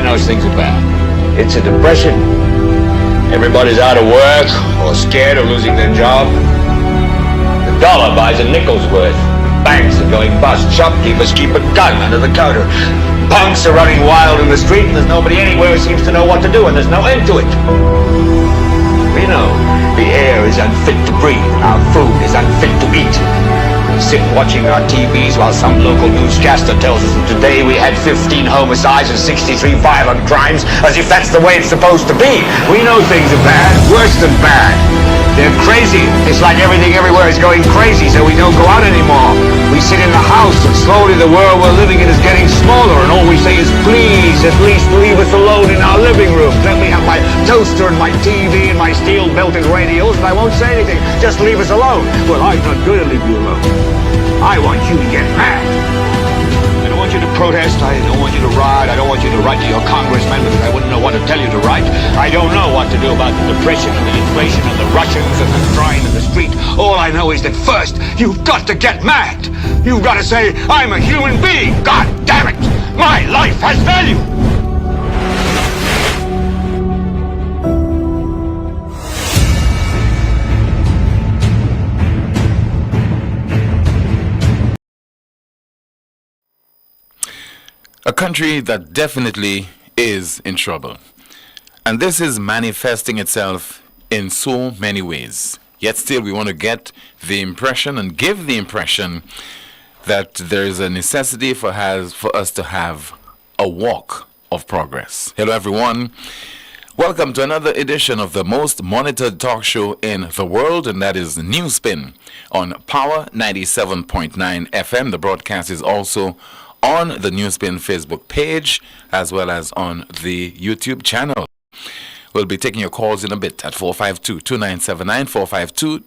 knows things are bad. It's a depression. Everybody's out of work or scared of losing their job. The dollar buys a nickel's worth. Banks are going bust. Shopkeepers keep a gun under the counter. Punks are running wild in the street, and there's nobody anywhere who seems to know what to do, and there's no end to it. We know the air is unfit to breathe, and our food is unfit to eat. We sit watching our TVs while some local newscaster tells us that today we had 15 homicides and 63 violent crimes, as if that's the way it's supposed to be. We know things are bad, worse than bad. They're crazy. It's like everything everywhere is going crazy, so we don't go out anymore. We sit in the house, and slowly the world we're living in is getting smaller, and all we say is, please, at least leave us alone in our living room. Let me have my toaster and my TV and my steel-belted radios, and I won't say anything. Just leave us alone. Well, I'm not going to leave you alone. I want you to get mad. I don't want you to protest. I don't want you to riot. I don't want you to write to your congressman because I wouldn't know what to tell you to write. I don't know what to do about the depression and the inflation and the Russians and the crying in the street. All I know is that first, you've got to get mad. You've got to say, I'm a human being. God damn it. My life has value. A country that definitely is in trouble. And this is manifesting itself in so many ways. Yet still we want to get the impression and give the impression that there is a necessity for us to have a walk of progress. Hello everyone. Welcome to another edition of the most monitored talk show in the world, and that is Newspin on Power 97.9 FM. The broadcast is also on the Newspin Facebook page as well as on the YouTube channel. We'll be taking your calls in a bit at 452-2979,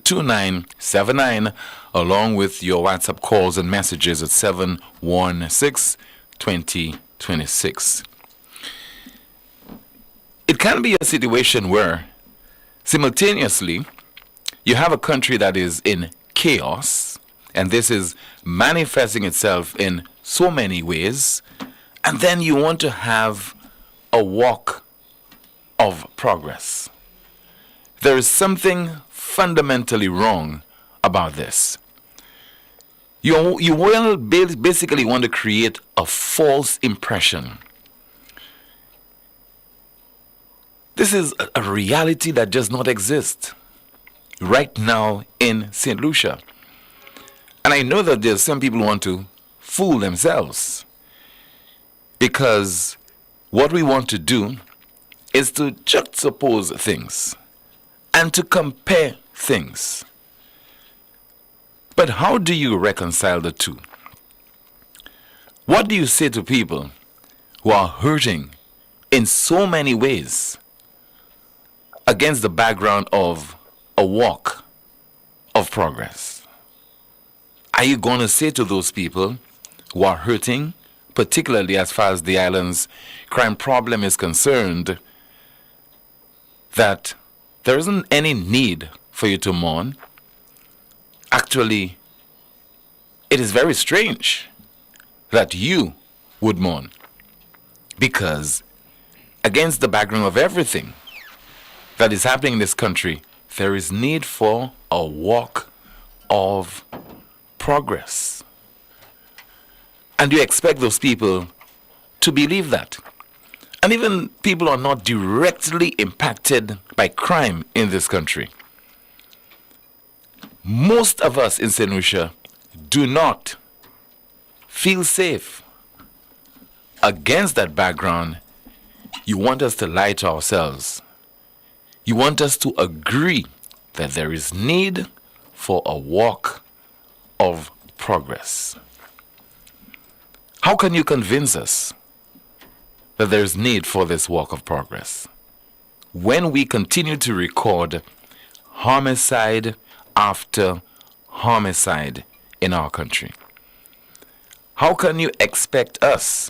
452-2979, along with your WhatsApp calls and messages at 716-2026. It can be a situation where simultaneously you have a country that is in chaos, and this is manifesting itself in so many ways, and then you want to have a walk of progress. There is something fundamentally wrong about this. You will basically want to create a false impression. This is a reality that does not exist right now in St. Lucia. And I know that there's some people who want to fool themselves, because what we want to do is to juxtapose things and to compare things. But how do you reconcile the two? What do you say to people who are hurting in so many ways against the background of a walk of progress? Are you going to say to those people who are hurting, particularly as far as the island's crime problem is concerned, that there isn't any need for you to mourn? Actually, it is very strange that you would mourn, because against the background of everything that is happening in this country, there is need for a walk of progress. And you expect those people to believe that. And even people who are not directly impacted by crime in this country. Most of us in St. Lucia do not feel safe. Against that background, you want us to lie to ourselves. You want us to agree that there is need for a walk of progress. How can you convince us that there is need for this walk of progress when we continue to record homicide after homicide in our country? How can you expect us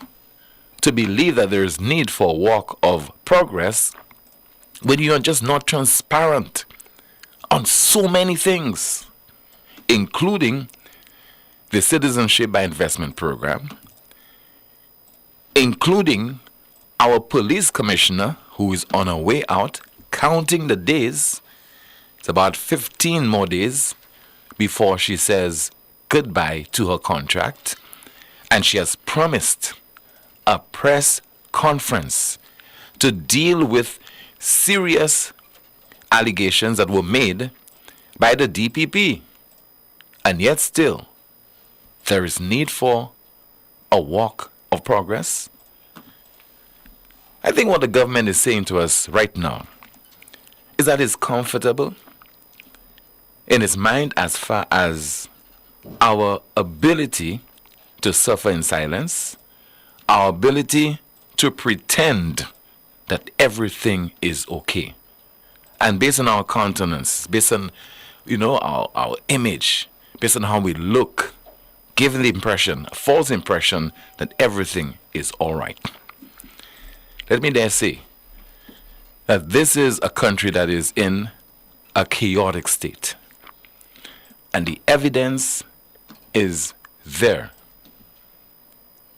to believe that there is need for a walk of progress when you are just not transparent on so many things, including the Citizenship by Investment Program, including our police commissioner, who is on her way out, counting the days. It's about 15 more days before she says goodbye to her contract. And she has promised a press conference to deal with serious allegations that were made by the DPP. And yet still, there is need for a walk of progress. I think what the government is saying to us right now is that it's comfortable in its mind as far as our ability to suffer in silence, our ability to pretend that everything is okay. And based on our countenance, based on, our image, based on how we look, giving the impression, a false impression that everything is all right. Let me dare say that this is a country that is in a chaotic state. And the evidence is there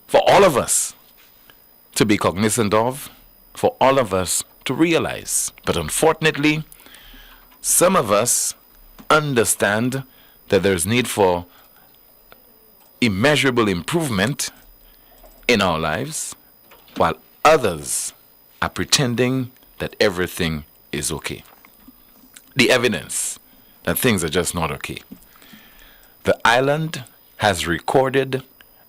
for all of us to be cognizant of, for all of us to realize. But unfortunately, some of us understand that there's need for immeasurable improvement in our lives, while others are pretending that everything is okay. The evidence that things are just not okay. The island has recorded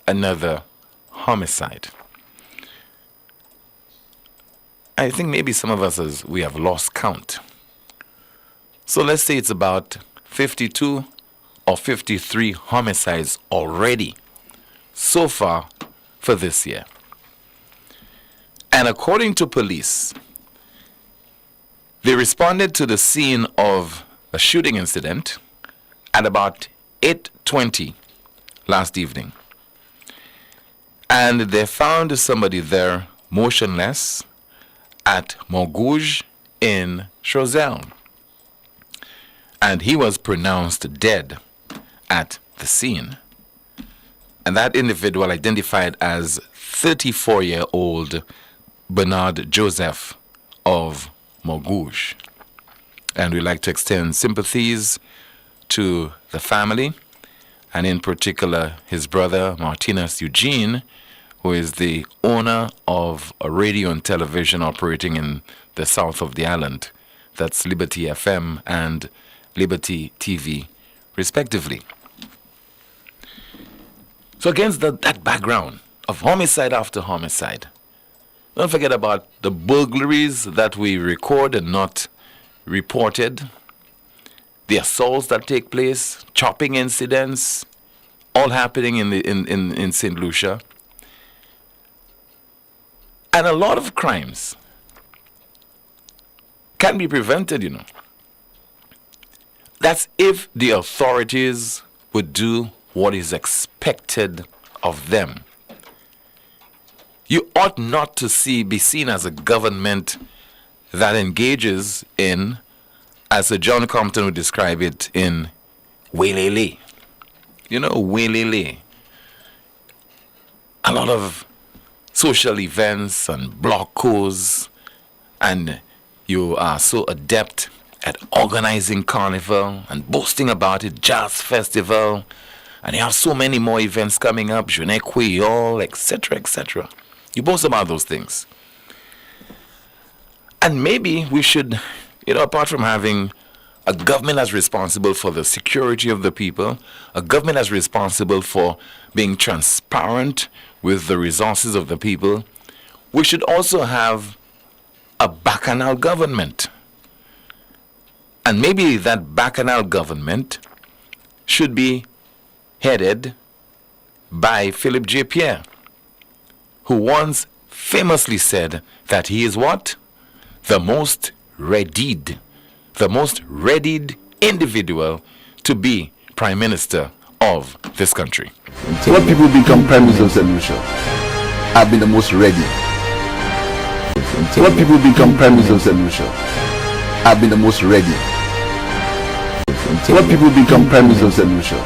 another homicide. I think maybe some of us, we have lost count. So let's say it's about 52 or 53 homicides already so far for this year. And according to police, they responded to the scene of a shooting incident at about 8:20 last evening. And they found somebody there motionless at Montgouge in Choiseul. And he was pronounced dead at the scene. And that individual identified as 34-year-old Bernard Joseph of Montgouge. And we'd like to extend sympathies to the family, and in particular his brother Martinez Eugene, who is the owner of a radio and television operating in the south of the island. That's Liberty FM and Liberty TV, respectively. So against that background of homicide after homicide, don't forget about the burglaries that we record and not reported, the assaults that take place, chopping incidents, all happening in St. Lucia. And a lot of crimes can be prevented, That's if the authorities would do what is expected of them. You ought not to be seen as a government that engages in, as Sir John Compton would describe it, in waylele. Waylele. A lot of social events and blockos, and you are so adept at organizing carnival and boasting about it, jazz festival, and you have so many more events coming up, Journée Creole, etc., etc. You boast about those things. And maybe we should, apart from having a government that's responsible for the security of the people, a government that's responsible for being transparent with the resources of the people, we should also have a bacchanal government. And maybe that bacchanal government should be headed by Philip J. Pierre, who once famously said that he is what? The most readied individual to be Prime Minister of this country. So when people become Prime Minister of St. Lucia, I've been the most ready. So when people become Prime Minister of St. Lucia, I've been the most ready. So when people become Prime Minister of St. Lucia,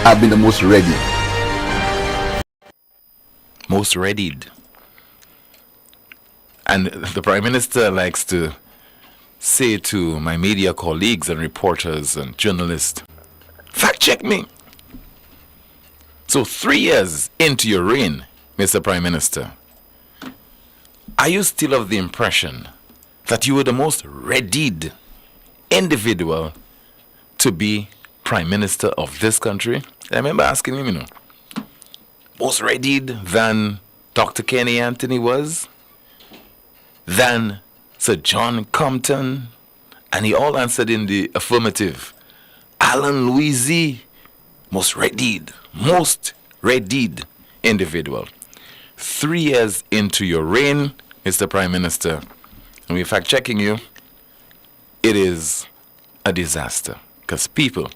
I've been the most ready. Most readied. And the Prime Minister likes to say to my media colleagues and reporters and journalists, fact check me. So 3 years into your reign, Mr. Prime Minister, are you still of the impression that you were the most readied individual to be Prime Minister of this country? I remember asking him, most readied than Dr. Kenny Anthony was, than Sir John Compton, and he all answered in the affirmative. Alan Louisi, most readied individual. 3 years into your reign, Mr. Prime Minister, and we're fact checking you, it is a disaster because people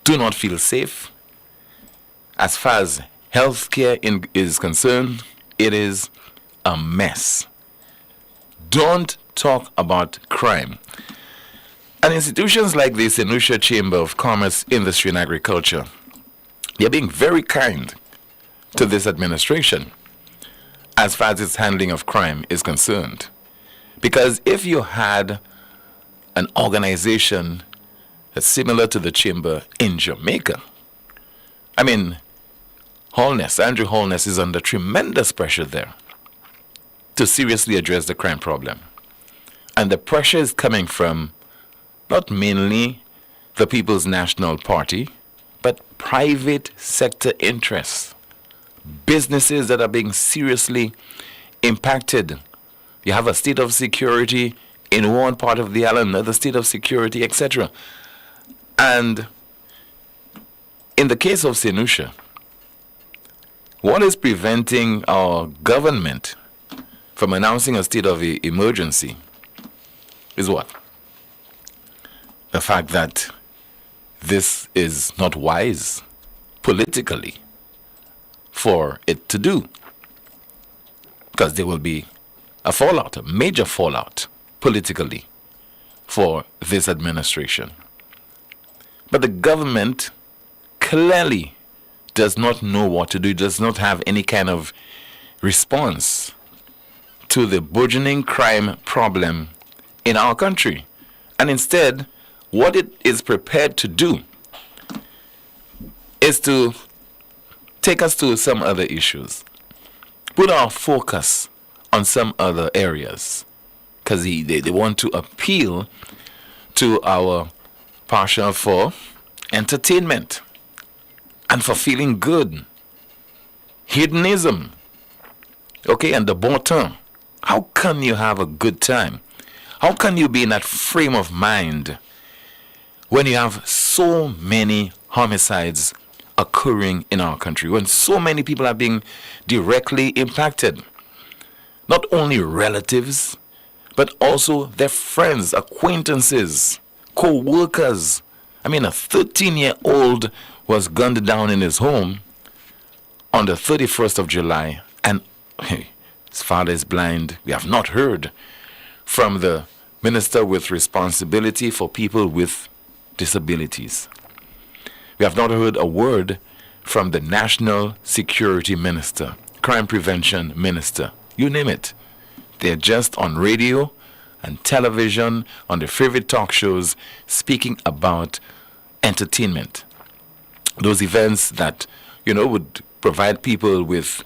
do not feel safe. As far as healthcare is concerned, it is a mess. Don't talk about crime. And institutions like the St. Lucia Chamber of Commerce, Industry and Agriculture, they're being very kind to this administration as far as its handling of crime is concerned. Because if you had an organization that's similar to the chamber in Jamaica, I mean, Andrew Holness is under tremendous pressure there to seriously address the crime problem. And the pressure is coming from not mainly the People's National Party, but private sector interests, businesses that are being seriously impacted. You have a state of security in one part of the island, another state of security, etc. And in the case of St. Lucia, what is preventing our government from announcing a state of emergency is what? The fact that this is not wise politically for it to do. Because there will be a fallout, a major fallout politically for this administration. But the government clearly does not know what to do, does not have any kind of response to the burgeoning crime problem in our country. And instead, what it is prepared to do is to take us to some other issues, put our focus on some other areas, because they want to appeal to our passion for entertainment and for feeling good. Hedonism, okay, and the bon temps. How can you have a good time? How can you be in that frame of mind when you have so many homicides occurring in our country, when so many people are being directly impacted? Not only relatives, but also their friends, acquaintances, co-workers. I mean, a 13-year-old was gunned down in his home on the 31st of July, and his father is blind. We have not heard from the minister with responsibility for people with disabilities. We have not heard a word from the National Security Minister, Crime Prevention Minister, you name it. They're just on radio and television, on their favorite talk shows, speaking about entertainment. Those events that, would provide people with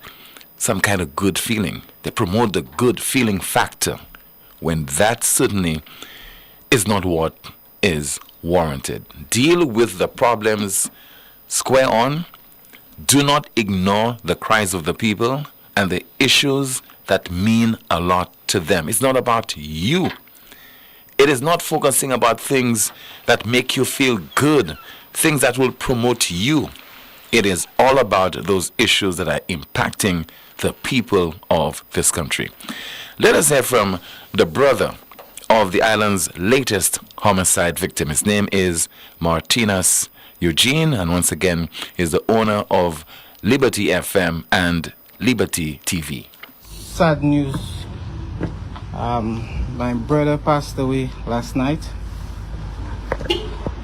some kind of good feeling. They promote the good feeling factor, when that certainly is not what is warranted. Deal with the problems square on. Do not ignore the cries of the people and the issues that mean a lot to them. It's not about you. It is not focusing about things that make you feel good, things that will promote you. It is all about those issues that are impacting the people of this country. Let us hear from the brother of the island's latest homicide victim. His name is Martinez Eugene, and once again is the owner of Liberty FM and Liberty TV. Sad news. My brother passed away last night.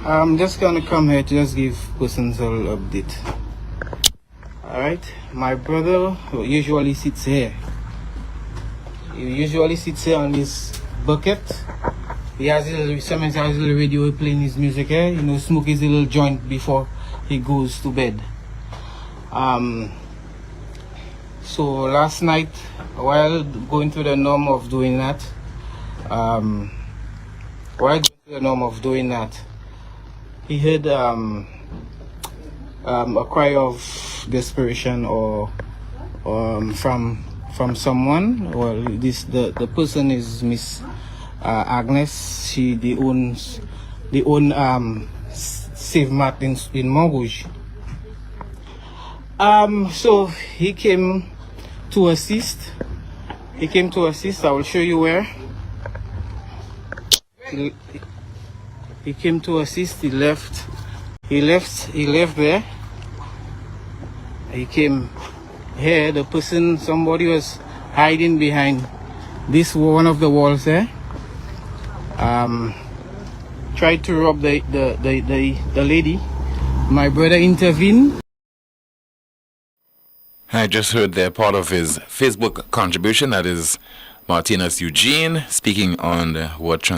I'm just gonna come here to just give personal update. Alright, my brother usually sits here He usually sits here on his bucket. He has sometimes has a little radio playing his music here. You know, smoke his little joint before he goes to bed. So last night, while going through the norm of doing that, he heard a cry of desperation or from someone. Well, the person is Miss Agnes. They own Save Martins in Montrouge. So he came to assist. I will show you where. He came to assist. He left there. He came here. Somebody was hiding behind this one of the walls there. Tried to rob the lady. My brother intervened. I just heard there part of his Facebook contribution, that is Martinez Eugene, speaking on what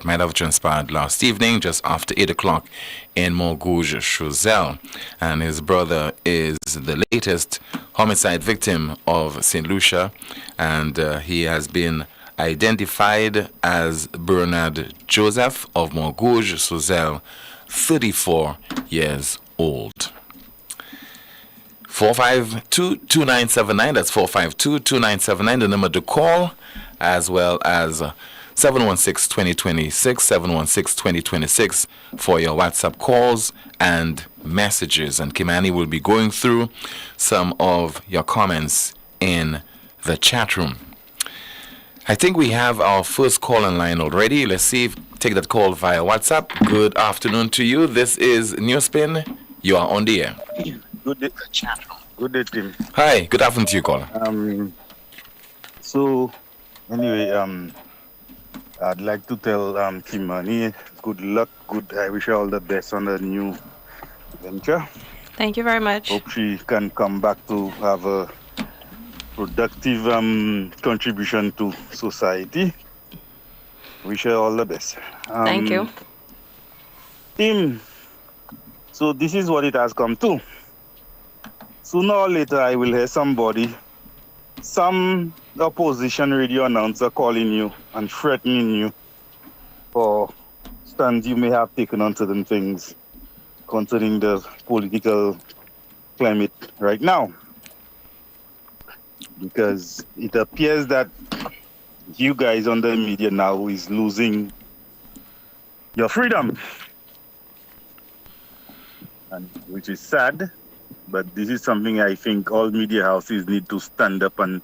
might have transpired last evening, just after 8 o'clock in Montrouge, Choiseul. And his brother is the latest homicide victim of St. Lucia, and he has been identified as Bernard Joseph of Montrouge, Choiseul, 34 years old. 452-2979, that's 452-2979, the number to call, as well as 716-2026, 716-2026 for your WhatsApp calls and messages. And Kimani will be going through some of your comments in the chat room. I think we have our first call in line already. Let's take that call via WhatsApp. Good afternoon to you. This is Newspin. You are on the air. Good day, Good day, Tim. Hi, good afternoon to you, caller. So, anyway, I'd like to tell Kimani, good luck. I wish her all the best on the new venture. Thank you very much. Hope she can come back to have a productive contribution to society. Wish her all the best. Thank you. Tim, so this is what it has come to. Sooner or later, I will hear some opposition radio announcer calling you and threatening you for stands you may have taken on certain things concerning the political climate right now. Because it appears that you guys on the media now is losing your freedom. And which is sad. But this is something I think all media houses need to stand up and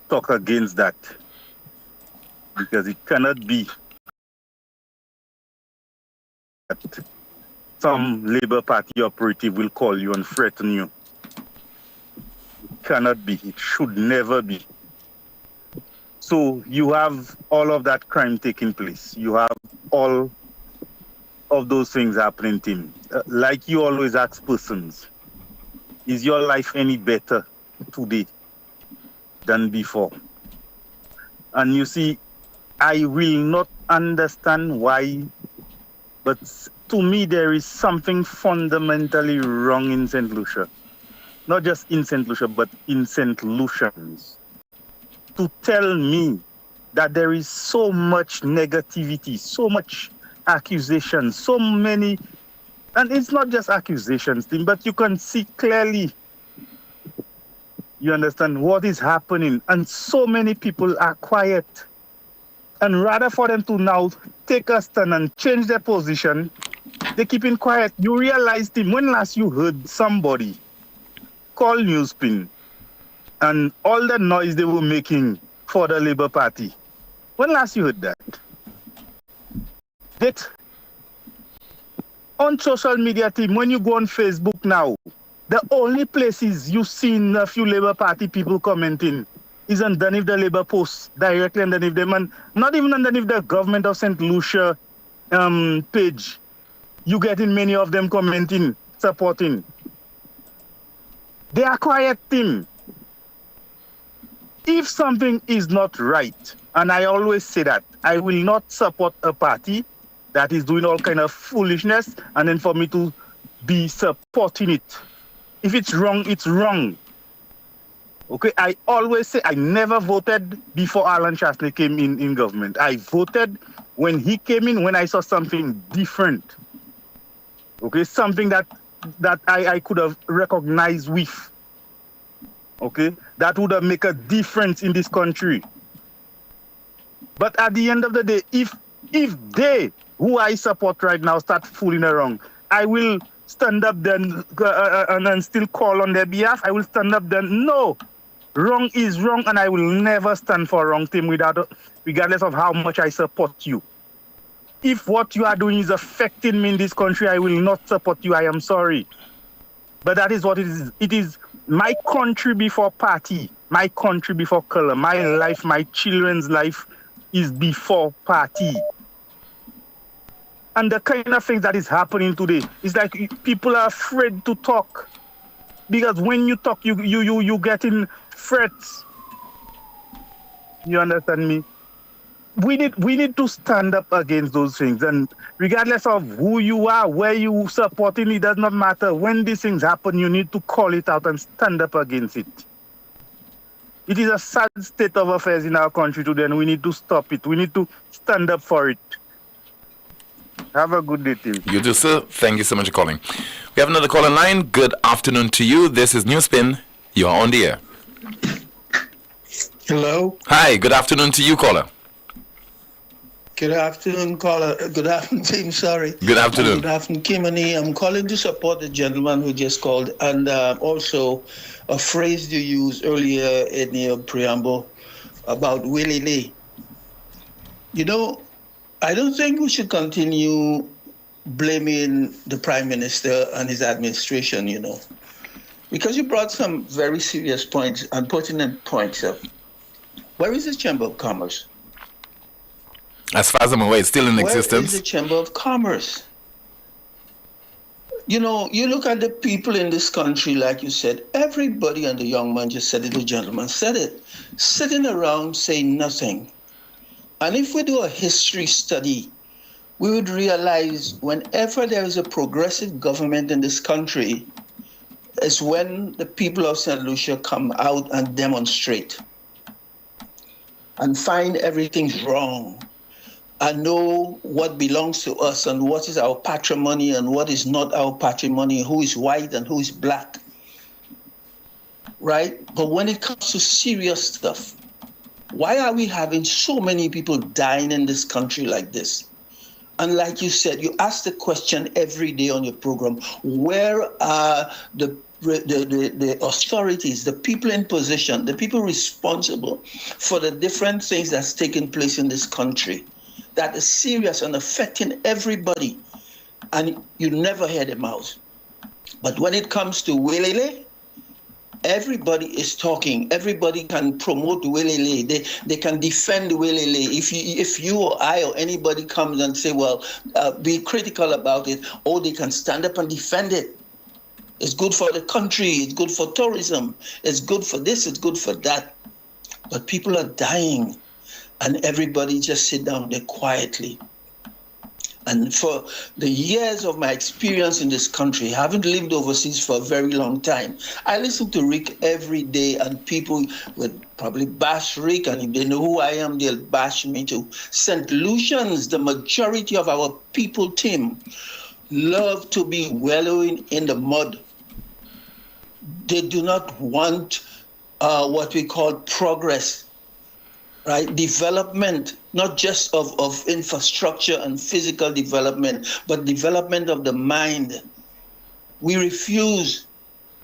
talk against that. Because it cannot be that some Labour Party operative will call you and threaten you. It cannot be. It should never be. So you have all of that crime taking place. You have all of those things happening, Tim. Like you always ask persons, is your life any better today than before? And you see, I will not understand why, but to me there is something fundamentally wrong in St. Lucia. Not just in St. Lucia, but in St. Lucians. To tell me that there is so much negativity, so much accusations, so many, and it's not just accusations, Tim, but you can see clearly, you understand what is happening, and so many people are quiet. And rather for them to now take a stand and change their position, they keep it quiet. You realize, Tim, when last you heard somebody call Newspin and all the noise they were making for the Labour Party? When last you heard that? That on social media, Team, when you go on Facebook now, the only places you've seen a few Labour Party people commenting is underneath the Labour posts, directly underneath them, and not even underneath the Government of St. Lucia page. You getting many of them commenting, supporting. They are quiet, Team. if something is not right, and I always say that, I will not support a party that is doing all kind of foolishness, and then for me to be supporting it. If it's wrong, it's wrong. Okay, I always say I never voted before Alan Chasney came in government. I voted when he came in, when I saw something different. Okay, something that I could have recognized with. Okay, that would have made a difference in this country. But at the end of the day, if they, who I support right now, start fooling around, I will stand up then and still call on their behalf. I will stand up then. No, wrong is wrong, and I will never stand for a wrong thing regardless of how much I support you. If what you are doing is affecting me in this country, I will not support you. I am sorry. But that is what it is. It is my country before party, my country before color, my life, my children's life is before party. And the kind of things that is happening today is like people are afraid to talk. Because when you talk, you get in threats. You understand me? We need to stand up against those things. And regardless of who you are, where you supporting, it does not matter. When these things happen, you need to call it out and stand up against it. It is a sad state of affairs in our country today, and we need to stop it. We need to stand up for it. Have a good day, team. You too, sir. Thank you so much for calling. We have another call in line. Good afternoon to you. This is Newspin. You are on the air. Hello. Hi. Good afternoon to you, caller. Good afternoon, caller. Good afternoon, team. Sorry. Good afternoon. Good afternoon, Kimani. I'm calling to support the gentleman who just called, and also a phrase you used earlier in your preamble about Willie Lee. You know, I don't think we should continue blaming the Prime Minister and his administration, you know, because you brought some very serious points and pertinent points up. Where is the Chamber of Commerce? As far as I'm aware, it's still in existence. Where is the Chamber of Commerce? You know, you look at the people in this country, like you said, everybody, and the young man just said it, the gentleman said it, sitting around saying nothing. And if we do a history study, we would realize whenever there is a progressive government in this country, is when the people of St. Lucia come out and demonstrate and find everything's wrong and know what belongs to us and what is our patrimony and what is not our patrimony, who is white and who is black, right? But when it comes to serious stuff, why are we having so many people dying in this country like this? And like you said, you ask the question every day on your program, where are the authorities, the people in position, the people responsible for the different things that's taking place in this country that is serious and affecting everybody? And you never hear them out. But when it comes to Willie, everybody is talking. Everybody can promote Willie. They can defend Willie. If you or I or anybody comes and say, well, be critical about it, or they can stand up and defend it. It's good for the country. It's good for tourism. It's good for this. It's good for that. But people are dying, and everybody just sit down there quietly. And for the years of my experience in this country, having lived overseas for a very long time, I listen to Rick every day, and people would probably bash Rick, and if they know who I am, they'll bash me too. St. Lucians, the majority of our people, Tim, love to be wallowing in the mud. They do not want what we call progress, right? Development, not just of infrastructure and physical development, but development of the mind. We refuse,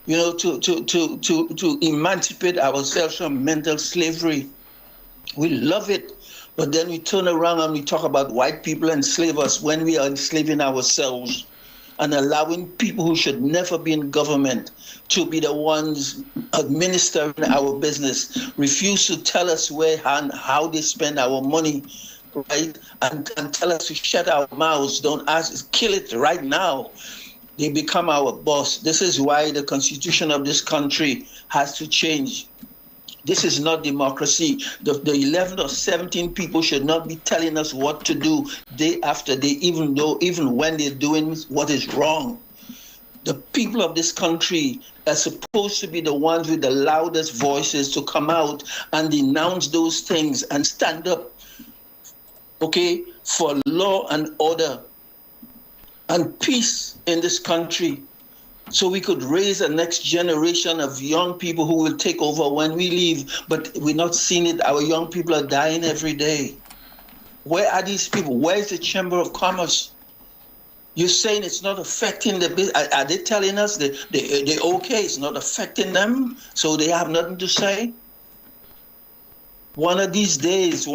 you know, to emancipate ourselves from mental slavery. We love it, but then we turn around and we talk about white people enslave us when we are enslaving ourselves and allowing people who should never be in government to be the ones administering our business, refuse to tell us where and how they spend our money, right? And tell us to shut our mouths, don't ask, kill it right now. They become our boss. This is why the constitution of this country has to change. This is not democracy. The 11 or 17 people should not be telling us what to do day after day, even when they're doing what is wrong. The people of this country are supposed to be the ones with the loudest voices to come out and denounce those things and stand up, okay, for law and order and peace in this country, so we could raise a next generation of young people who will take over when we leave. But we're not seeing it. Our young people are dying every day. Where are these people? Where is the Chamber of Commerce? You're saying it's not affecting the business. Are they telling us they're okay, it's not affecting them, so they have nothing to say? One of these days,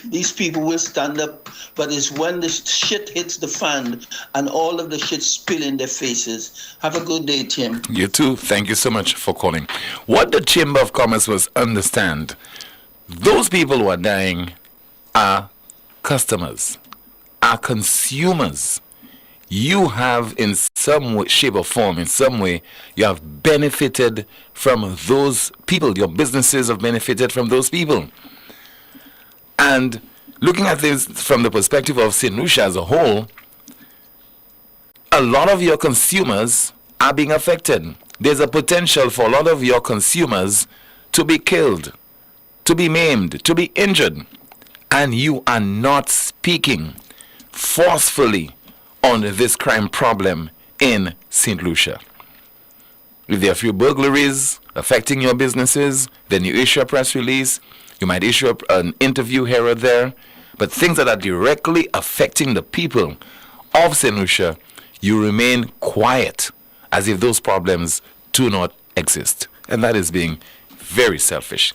these people will stand up, but it's when the shit hits the fan and all of the shit spill in their faces. Have a good day, Tim. You too. Thank you so much for calling. What the Chamber of Commerce must understand, those people who are dying are customers, are consumers. You have, in some way, shape or form, in some way, you have benefited from those people. Your businesses have benefited from those people. And looking at this from the perspective of St. Lucia as a whole, a lot of your consumers are being affected. There's a potential for a lot of your consumers to be killed, to be maimed, to be injured. And you are not speaking forcefully on this crime problem in St. Lucia. If there are a few burglaries affecting your businesses, then you issue a press release, you might issue an interview here or there, but things that are directly affecting the people of St. Lucia, you remain quiet as if those problems do not exist. And that is being very selfish.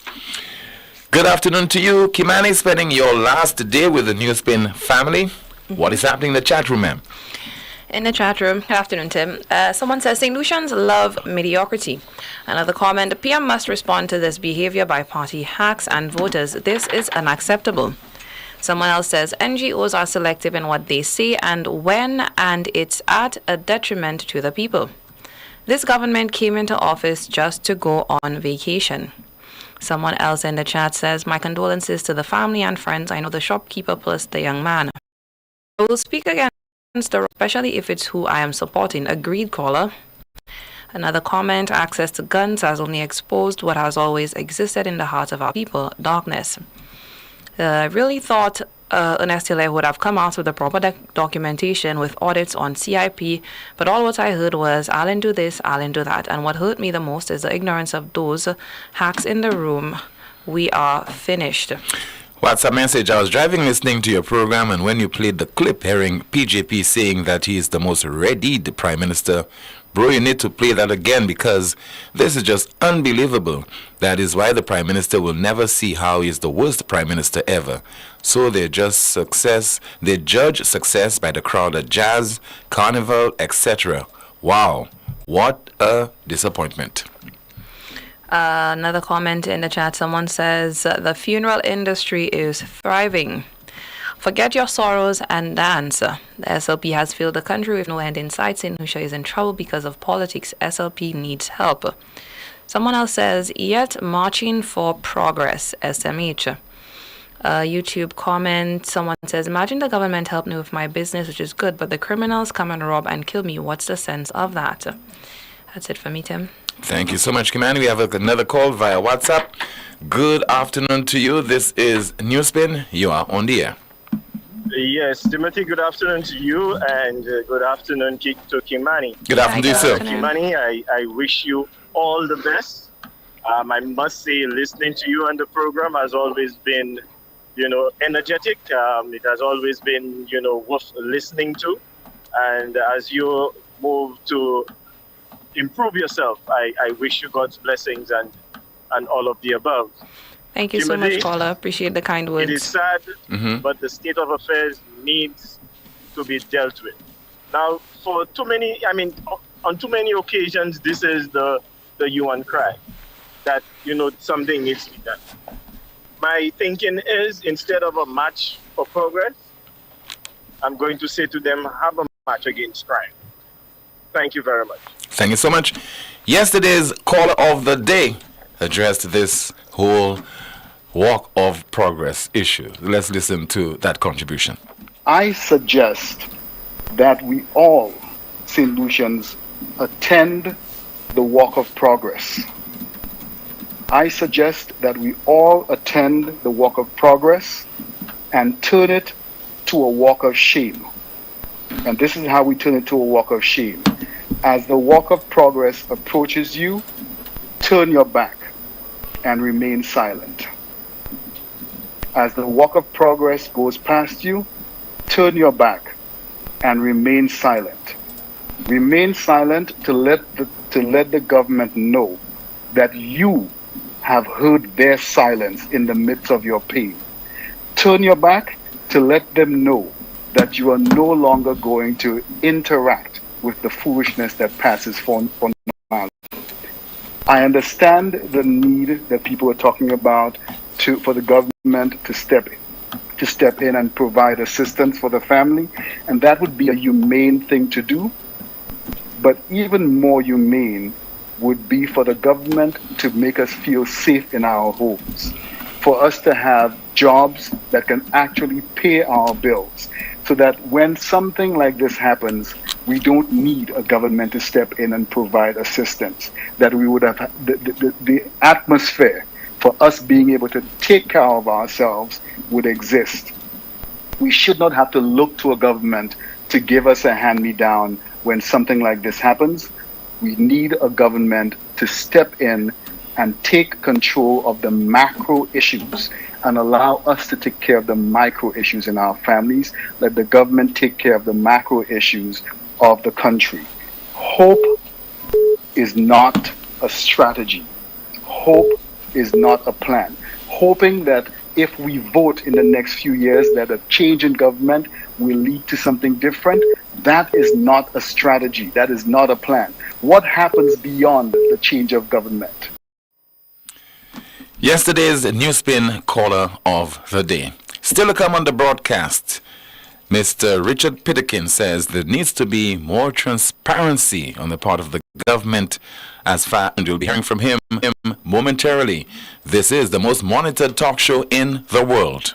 Good afternoon to you. Kimani, spending your last day with the Newspin family. What is happening in the chat room, ma'am? In the chat room, good afternoon, Tim. Someone says, St. Lucians love mediocrity. Another comment, the PM must respond to this behavior by party hacks and voters. This is unacceptable. Someone else says, NGOs are selective in what they say and when, and it's at a detriment to the people. This government came into office just to go on vacation. Someone else in the chat says, my condolences to the family and friends. I know the shopkeeper plus the young man. I will speak against the, especially if it's who I am supporting. Agreed, caller. Another comment, access to guns has only exposed what has always existed in the heart of our people, darkness. I really thought Ernest Hilaire would have come out with the proper documentation with audits on CIP, but all what I heard was, Alan do this, Alan do that. And what hurt me the most is the ignorance of those hacks in the room. We are finished. What's a message? I was driving listening to your program, and when you played the clip hearing PJP saying that he is the most readied Prime Minister, bro, you need to play that again, because this is just unbelievable. That is why the Prime Minister will never see how he is the worst Prime Minister ever. So they judge success by the crowd at jazz, carnival, etc. Wow, what a disappointment. Another comment in the chat, someone says, the funeral industry is thriving. Forget your sorrows and dance. The SLP has filled the country with no end in sight. St. Lucia is in trouble because of politics. SLP needs help. Someone else says, yet marching for progress, SMH. YouTube comment, someone says, imagine the government helped me with my business, which is good, but the criminals come and rob and kill me. What's the sense of that? That's it for me, Tim. Thank you so much, Kimani. We have another call via WhatsApp. Good afternoon to you. This is Newspin. You are on the air. Yes, Timothy, good afternoon to you, and good afternoon to Kimani. Good afternoon to you, sir. Kimani, I wish you all the best. I must say, listening to you on the program has always been, energetic. It has always been, worth listening to. And as you move to improve yourself, I wish you God's blessings and all of the above. Thank you Timothy, so much, caller. Appreciate the kind words. It is sad, but the state of affairs needs to be dealt with. Now, on too many occasions, this is the hue and cry that, something needs to be done. My thinking is, instead of a march for progress, I'm going to say to them, have a march against crime. Thank you very much. Thank you so much. Yesterday's caller of the day, addressed this whole walk of progress issue. Let's listen to that contribution. I suggest that we all, St. Lucians, attend the walk of progress. I suggest that we all attend the walk of progress and turn it to a walk of shame. And this is how we turn it to a walk of shame. As the walk of progress approaches you, turn your back and remain silent. As the walk of progress goes past you, turn your back and remain silent. Remain silent to let the government know that you have heard their silence in the midst of your pain. Turn your back to let them know that you are no longer going to interact with the foolishness that passes for normality. I understand the need that people are talking about for the government to step in and provide assistance for the family, and that would be a humane thing to do. But even more humane would be for the government to make us feel safe in our homes, for us to have jobs that can actually pay our bills, so that when something like this happens, we don't need a government to step in and provide assistance, that we would have the atmosphere for us being able to take care of ourselves would exist. We should not have to look to a government to give us a hand-me-down when something like this happens. We need a government to step in and take control of the macro issues and allow us to take care of the micro issues in our families. Let the government take care of the macro issues of the country. Hope is not a strategy. Hope is not a plan. Hoping that if we vote in the next few years that a change in government will lead to something different, that is not a strategy. That is not a plan. What happens beyond the change of government? Yesterday's Newspin caller of the day. Still to come on the broadcast, Mr. Richard Pitterkin says there needs to be more transparency on the part of the government as far, and you'll be hearing from him momentarily. This is the most monitored talk show in the world.